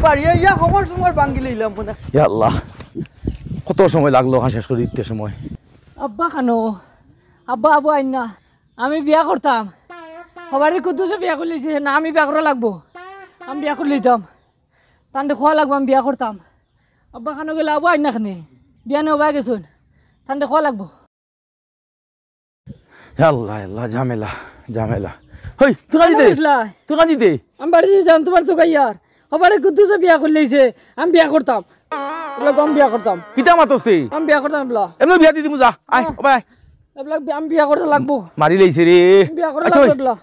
পারিয়া ইয়া খবর সময় ভাঙ্গি লইলাম মনে ইয়া আল্লাহ কত সময় লাগলো শেষ করে দিতে সময় আব্বা খানো আব্বা আবু আইন না আমি বিয়া করতাম সবারই কুদ্দুসে বিয়া করলিছে না আমি বিয়া করা লাগবো আমি বিয়া করে লইতাম তান্ডে খোয়া লাগবো আমি বিয়া করতাম আব্বা খানো গেলে আবু আইন না খানে বিয়া নেওয়া গেছুন তান্ডে খোয়া লাগবো ইয়া আল্লাহ আল্লাহ ঝামেলা ঝামেলা হই তুই কাজিতে তুই কাজিতে আমি বাড়ি যাম তোমার তো গাইয়ার সবারই কুদ্দুসে বিয়া করলিছে আমি বিয়া করতাম এগুলো আমি বিয়া করতাম কিতা মাতছি আমি বিয়া করতাম এগুলা এমনি বিয়া দিদি মুজা আয় ও ভাই এগুলা আমি বিয়া করতে লাগবো মারি লইছে রে বিয়া করতে লাগবো এগুলা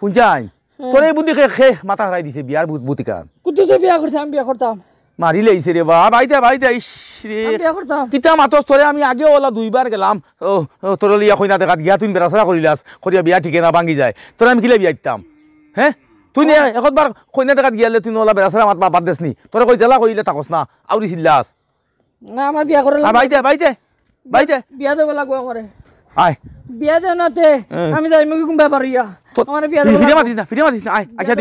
শুনছাই তোর এই বুদ্ধি খে মাথা খাই দিছে বিয়ার বুতিকান কুদ্দুসে বিয়া করতে আমি বিয়া করতাম মারি লইছে রে বা ভাইতে ইস রে আমি বিয়া করতাম কিতা মাতস তোরে আমি আগে ওলা দুইবার গেলাম ও তোর লিয়া কইনা দেখাত গিয়া তুই বেড়াছাড়া করিলাস করিয়া বিয়া ঠিকে না ভাঙি যায় তোরে আমি কিলে বিয়া দিতাম হ্যাঁ তুই নে একবার কইনা দেখাত গিয়ালে তুই ওলা বেড়াছাড়া মাত বাদ দেসনি তোরে কই জেলা কইলে তাকস না আউরি চিল্লাস না আমার বিয়া করে বাইতে বিয়া দেব লাগবো আমারে আয় বিয়া দেব নাতে আমি যাই মুখে কুম্বা পারিয়া আমার বিয়া দেব ফিরে মাতিস না আয় আচ্ছা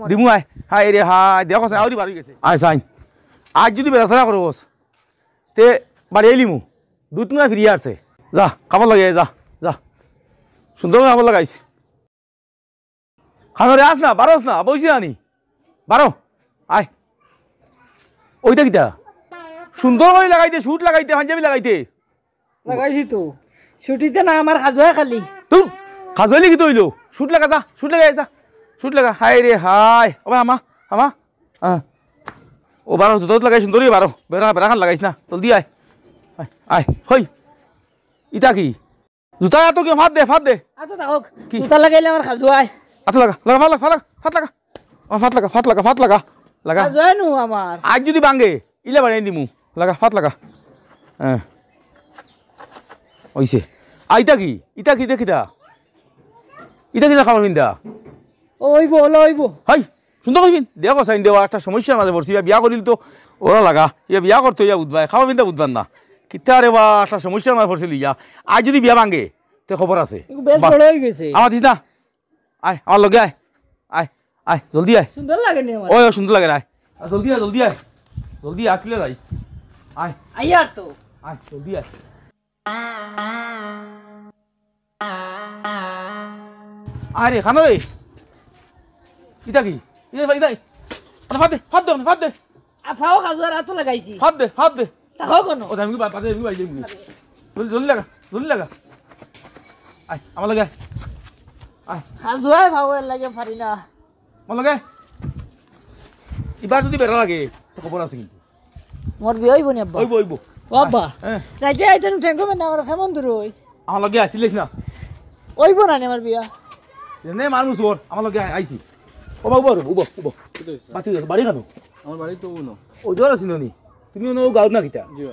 দিমু আয় হায় রে হায় দেখো আউরি বাড়ি গেছে আয় সাইন আজ যদি বেড়াছাড়া করবস তে বাড়ি এলিমু দুধ নয় ফিরিয়ে আসছে যা খাবার লাগে যা যা সুন্দর খাবার লাগাইছ খানোরে আস না বারোস না বসে আনি বারো আয় ওইটা কিটা সুন্দর করে লাগাইতে শুট লাগাইতে পাঞ্জাবি লাগাইতে লাগাইছি তো ছুটিতে না আমার খাজুয়া খালি তুই খাজলি কি তৈলো শুট লাগা যা শুট লাগাই যা শুট লাগা হায় রে হায় ও ভাই আমা হ্যাঁ ও বারো জুতো লাগাই সুন্দরই বারো বেড়াখান লাগাইছ না জলদি আয় আয় আয় হই ইটা কি জুতা এত কি ফাট দে আচ্ছা থাকক জুতা লাগাইলে আমার খাজুয়ায় আচ্ছা লাগা ফাট লাগা খাজুয়াই নু আমার আজ যদি ভাঙে ইলে বাড়াই দিমু লাগা ফাট লাগা হ্যাঁ ওইছে ইটা কি দেখিতা ইটা কিনা খাবার কিনতা ওইব হাই সুন্দর করিন দেখো সাইন দেওয়া একটা সমস্যার মাঝে পড়ছি বিয়া করিল তো ওরা লাগা ইয়া বিয়া করতো ইয়া বুধবাই খাওয়া পিনতা বুধবার না কিতা রে বা একটা সমস্যার মাঝে পড়ছিল ইয়া আজ যদি বিয়া ভাঙে তো খবর আছে আমার দিস না আয় আমার লগে আয় জলদি আয় সুন্দর লাগে নি আমার ওই সুন্দর লাগে আয় জলদি আসলে যাই আয় আইয়ার তো আয় জলদি আয় আরে খানো রে ইটা কি ফাট দে আফাও খাজুয়ার হাতও লাগাইছি ফাট দে তাকাও কোন ও আমি বাদে আমি বাইলে জলদি লাগা আয় আমার লাগে আয় খাজুয়াই ভাও লাগে পারি না আমার লাগে এবার যদি বেড়া লাগে তো খবর আছে কিন্তু মোর বিয়ে হইব নি আব্বা হইব আব্বা রাইতে আইতেন ঠেঙ্গো মেন আমার কেমন দূর হই আমার লাগে আসিলিস না হইব না নি আমার বিয়া নে মানুষ ওর আমার লাগে আইছি ও বাবু উব বাতি বাড়ি কেন আমার বাড়ি তো উনো ও জ্বর আছি নি তুমি ও গাঁত না কিতা জি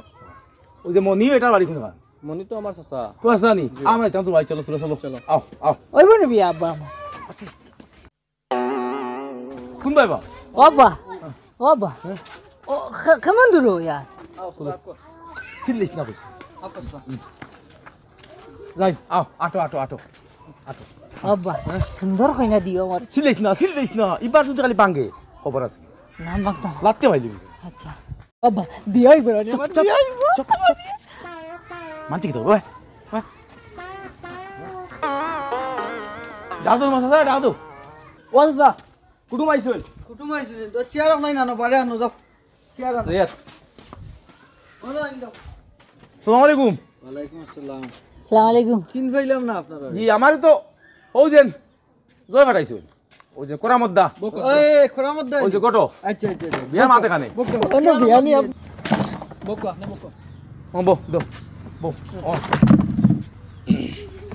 ওই যে মনি এটা বাড়ি কোন মনি তো আমার চাচা তো আসা নি আমরা তো ভাই চলো আও হইব নি বিয়া আব্বা কোন ভাই বা আব্বা ও কেমন দূর হই আর চিল্লিস না বসে যাই আটো আব্বা সুন্দর কইনা দিও আমার চিল্লিস না এবার শুনতে খালি পাঙ্গে খবর আছে নাম বাগতা লাত্তে ভাই দিবি আচ্ছা আব্বা বিয়ে হইব না আমার বিয়ে হইব মানছি কি তো ভাই যাও তো মাসা যাও তো ও চাচা কুটুম আইছিল তো চেয়ার নাই না বাড়ি আনো যাও চেয়ার আনো সালাম আলাইকুম ওয়ালাইকুম আসসালাম আসসালামু আলাইকুম চিন পাইলাম না আপনারা জি আমারে তো ও যেন জয় ফাটাইছো ওই যে কোরামদ্দা এই খরামত দা ওই যে গটো আচ্ছা বিয়া মাতে খানে অন্য বিয়া নি বকো আপনি বকো ও বো দো বো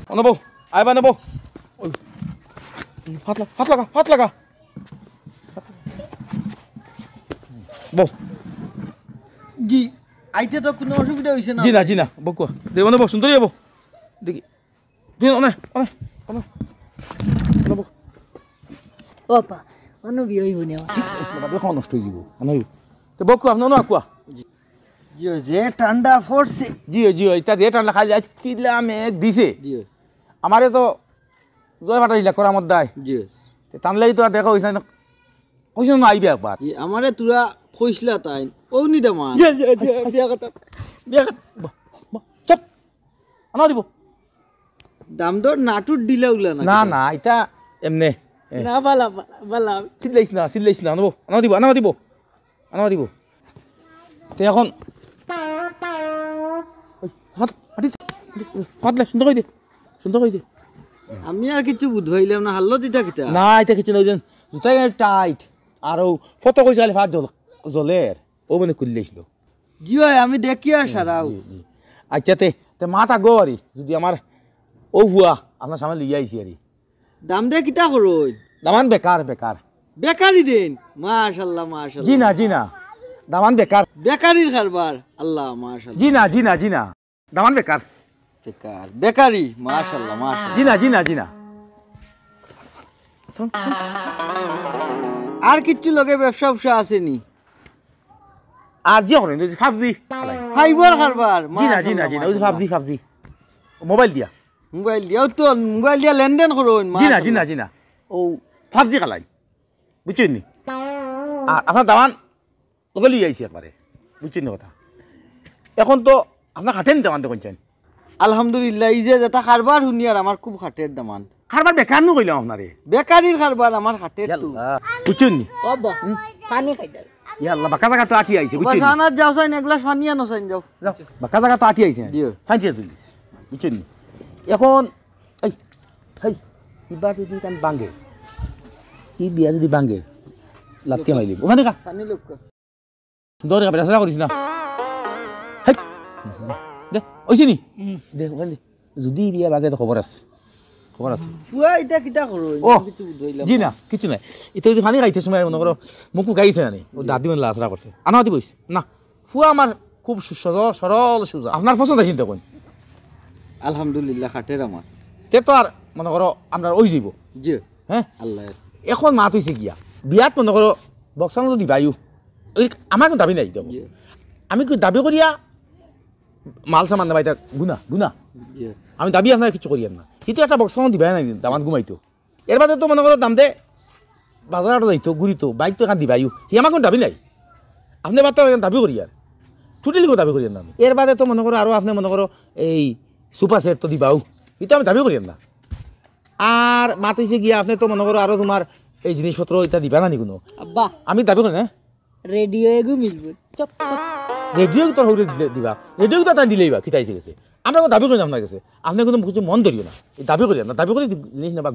ও নবো আইবা নবো ওই ফাট লাগা বো জি আইতে তো কোনো অসুবিধা হইছে না জি না বকো দেব নবো সুন্দরী যাবো দেখি তুই অনে নবো আব্বা অন্য বিয়ে হইব নি আমার দেখো নষ্ট হয়ে যাব আনাই তো বকো আপনি না কুয়া জি যে ঠান্ডা পড়ছে জি এটা রেট আনলা খালি আজ কিলা মেঘ দিছে জি আমারে তো জয় ফাটাইলা করার মধ্যে জি টানলেই তো আর দেখা হয়েছে না কইছ না আইবে একবার আমারে তোরা কইসলা তাই ও নি দামান বিয়া কথা চপ আনা দিব দাম দর নাটুর দিলা উলা না না না এটা এমনে না বালা বালা সিলাইছ না আনবো আনা দিব তে এখন হাতলে সুন্দর কই দে আমি আর কিছু বুঝবাইলাম না হাল্লো দিতা কিতা না এটা কিছু না ওজন জুতাই টাইট আর ফটো কইছে খালি ফাট জলের ও মানে খুললেছিল জি হয় আমি দেখি আর সারাও আচ্ছা তে মাথা গো আরি যদি আমার ও হুয়া আপনার সামনে লিয়ে আইছি আরি দাম দে কিতা করই দামান বেকার বেকারি দেন মাশাআল্লাহ মাশাআল্লাহ জি না দামান বেকার বেকারির কারবার আল্লাহ মাশাআল্লাহ জি না দামান বেকার বেকারি মাশাআল্লাহ মাশাআল্লাহ জি না আর কিছু লগে ব্যবসা আসেনি আর যে করে ফাবজি ফাইবার কারবার জি না ওই ফাবজি মোবাইল দিয়া মোবাইল দিয়া লেনদেন করুন জি না ও ফাবজি খালাই বুঝছেন নি আর আপনার দামান লগে লিয়ে আইছি একবারে বুঝছেন নি কথা এখন তো আপনার খাটেন দামান তো কোনছেন আলহামদুলিল্লাহ এই যে যেটা কারবার শুনি আর আমার খুব খাটের দামান খারবার বেকার নো কইলাম আপনারে বেকারির কারবার আমার খাটের তো বুঝছেন নি বাবা পানি খাইতে ইয়াল্লাহ বাকা জায়গা তো আটি আইছে বুঝছেন বাসানাত যাও সাইন এক গ্লাস পানি আনো সাইন যাও বাকা জায়গা তো আটি আইছে দিও ফাইতে তুলিস বুঝছেন নি এখন এই ইবা যদি কান বাঙ্গে বিয়া যদি বাঙ্গে লাত্তি মাইলি ওখানে কা পানি লোক সুন্দর কা বেসা করিস না হেই দে ওইছি নি দে ওখানে যদি বিয়া বাঙ্গে তো খবর আছে পুয়া এটা কিটা করো ও কিছু বুঝাইলাম জি না কিছু নাই এটা যদি পানি খাইতে সময় মনে করো মুখু গাইছে না ও দাদি মানে লাচরা করছে আনা দি বইস না ফুয়া আমার খুব সরল সুজা আপনার পছন্দ চিন্তা কোন আলহামদুলিল্লাহ খাটের আমার তে তো আর মনে করো আমরা ওই যাইব জি হ্যাঁ আল্লাহ এখন মাত হয়েছে গিয়া বিয়াত মনে করো বক্সানো যদি বায়ু ওই আমার কোনো দাবি নাই দেব আমি দাবি করিয়া মাল সামান দেবা এটা গুনা জি আমি দাবি আপনার কিছু করিয়ান না কিন্তু একটা বক্সানো দিবাই নাই দামান ঘুমাইতো এর বাদে তো মনে করো দাম দে বাজারটা যাইতো ঘুরিতো বাইক তো এখান দিবাইও সি আমার কোনো দাবি নাই আপনি বার্তা দাবি করি আর টোটালি কোনো দাবি করিয়ান না আমি এর বাদে তো মনে করো আরও আপনি মনে করো এই সুপার সেট তো দিবাও কিন্তু আমি দাবি করিয়ান না আর মাত হয়েছে গিয়া আপনি তো মনে করো আরও তোমার এই জিনিসপত্র এটা দিবা না নি কোনো আব্বা আমি দাবি করি না রেডিও এগু মিলবে চপ রেডিও তোর হলে দিবা রেডিও তো তাই দিলেই বা কিতা এসে গেছে আমরা কোনো দাবি করি না আপনার কাছে আপনি কোনো কিছু মন ধরিও না এই দাবি করি না দাবি করে জিনিস নেবা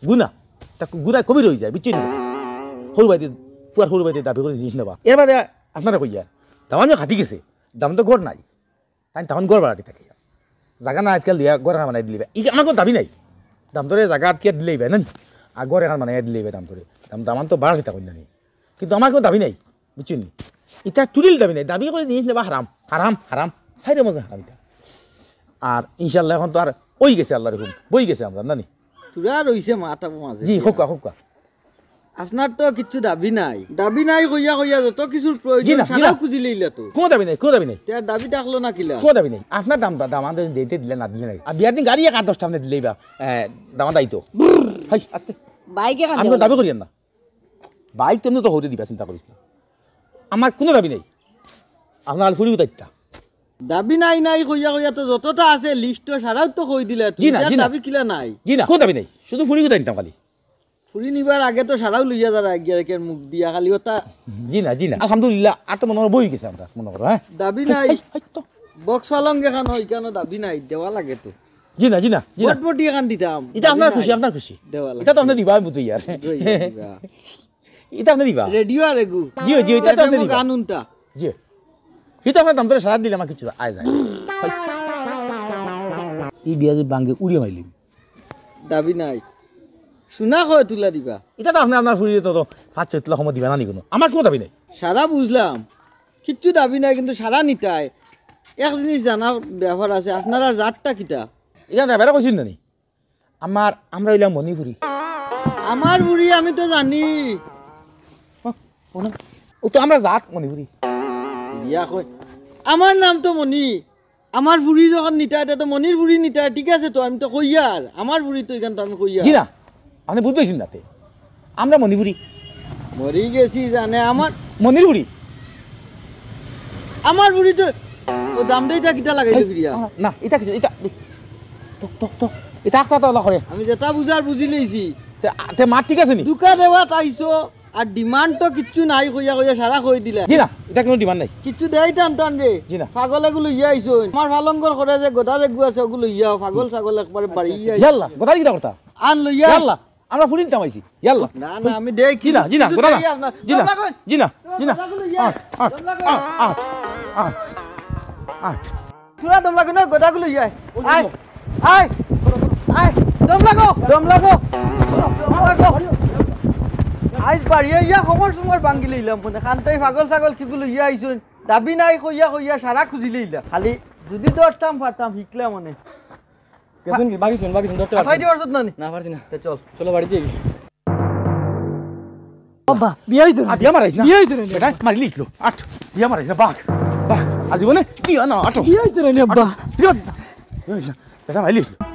গুনা তা গুনায় কবি রয়ে যায় বুঝছি না সরু বাইতে পুয়ার সরু বাইতে দাবি করে জিনিস নেবা এর বাদে আপনারা কইয়া দামান যে খাটি গেছে দাম তো গড় নাই তাই তখন গড় বাড়াটি থাকে জায়গা না আজকাল দিয়া গড় বানাই দিলে ই আমার কোনো দাবি নাই দাম ধরে জায়গা আটকে দিলেই না আর গড় এখন বানাই দিলেই দাম ধরে দামান তো বাড়াতে থাকুন না কিন্তু আমার কোনো দাবি নাই বুঝছেন এটা টুরিল দাবি নাই দাবি করে জিনিস নেবা হারাম সাইডের মধ্যে হারাম এটা আর ইনশাল্লাহ এখন তো আর ওই গেছে আল্লাহ রকম বই গেছে আমরা নানি তোরা রইছে মাথা মাঝে জি হোক আপনার তো কিছু দাবি নাই কইয়া যত কিছুর প্রয়োজন সারাও খুঁজি লইলা তো কোনো দাবি নাই তার দাবি থাকলো না কিলা কোনো দাবি নাই আপনার দাম আমাদের দিতে দিলে না দিলে নাই আর বিয়ার দিন গাড়ি 8-10টা আপনি দিলেই বা দাম দায়িত্ব হাই আস্তে বাইকে আমি কোনো দাবি করিয়েন না বাইক তুমি তো হতে দিবা চিন্তা করিস না আমার কোনো দাবি নাই আপনার ফুরিও দায়িত্ব দাবি নাই কইয়া তো যতটা আছে লিস্ট সারাও তো কই দিলা দাবি কিলা নাই জি না কোনো দাবি নাই শুধু ফুরিও দায়িত্ব খালি ফুরি নিবার আগে তো সারাও লইয়া যারা গিয়ারের মুখ দিয়া খালি ওটা জি না আলহামদুলিল্লাহ আর তো মনে বই গেছে আমরা মনে করো হ্যাঁ দাবি নাই বক্স আলঙ্গ এখান ওইখানে দাবি নাই দেওয়া লাগে তো জি না বটবটি এখান দিতাম এটা আপনার খুশি দেওয়া লাগে এটা তো আপনি দিবা বুঝি ইয়ার এটা আপনি দিবা রেডিও আর এগু জি এটা তো আপনি দিবা কানুনটা জি এটা আপনার দাম ধরে সারা দিলে আমার কিছু আয় যায় এই বিয়া যে বাঙ্গে উড়িয়ে মাইলিম দাবি নাই শুনা কয় তুলা দিবা এটা তো আপনার ফুরিয়ে তো 5-6 সময় দিবা না নি কোনো আমার কোনো দাবি নাই সারা বুঝলাম কিচ্ছু দাবি নাই কিন্তু সারা নিতাই এক জিনিস জানার ব্যাপার আছে আপনার আর জাতটা কিটা এটা ব্যাপারে কইছেন না নি আমরা হইলাম মণিপুরি আমার বুড়ি আমি তো জানি ও তো আমরা জাত মণিপুরি ইয়া কই আমার নাম তো মণি আমার বুড়ি যখন নিতাই তো মনির বুড়ি নিতাই ঠিক আছে তো আমি তো কইয়ার আমার বুড়ি তো এখান তো আমি কইয়ার জি না আপনি বুঝতেছেন না আমরা মণিপুরি মরি গেছি জানে মনির বুড়ি আমার বুড়ি তো ও দাম দেইটা কিটা লাগাইলো ফিরিয়া না এটা কিছু এটা তো এটা একটা তো করে আমি যেটা বুঝার বুঝি লইছি তে মার ঠিক আছে নি দুকা দেওয়া তাইছো আর ডিমান্ড তো কিচ্ছু নাই কইয়া কইয়া সারা কই দিলা জি না এটা কোনো ডিমান্ড নাই কিচ্ছু দেই টান রে জি না। পাগল এগুলো ইয়া আইছো আমার ফালঙ্গর করে যে গোদা রেগু আছে ওগুলো ইয়া পাগল ছাগল একবারে বাড়ি ইয়া ইয়াল্লা গোটা কিটা করতা আন লইয়া ইয়াল্লা আমরা ফুলিন টামাইছি ইয়াল্লা না না আমি দেই জি না গোটা না জি না আট তুরা দম লাগো না গোদাগুলো ইয়া আয় আয় আয় দম লাগো আইজ বাড়িয়ে ইয়া খবর সময় ভাঙ্গি লইলাম মনে খানতাই পাগল ছাগল কিগুলো ইয়া আইছুন দাবি নাই কইয়া সারা খুঁজি লইলা খালি যদি দরতাম পারতাম শিখলা মনে কেতন কি বাকি শুন ডক্টর ফাই দিবার সত না না পারছি না চল চলো বাড়িতে যাই আব্বা বিয়া হইতো না বিয়া মারাইছ না বিয়া হইতো না বেটা মারি লিখলো আট বিয়া মারাইছ না বাঘ আজীবনে বিয়া না আটো বিয়া হইতো না আব্বা বেটা মারি লিখলো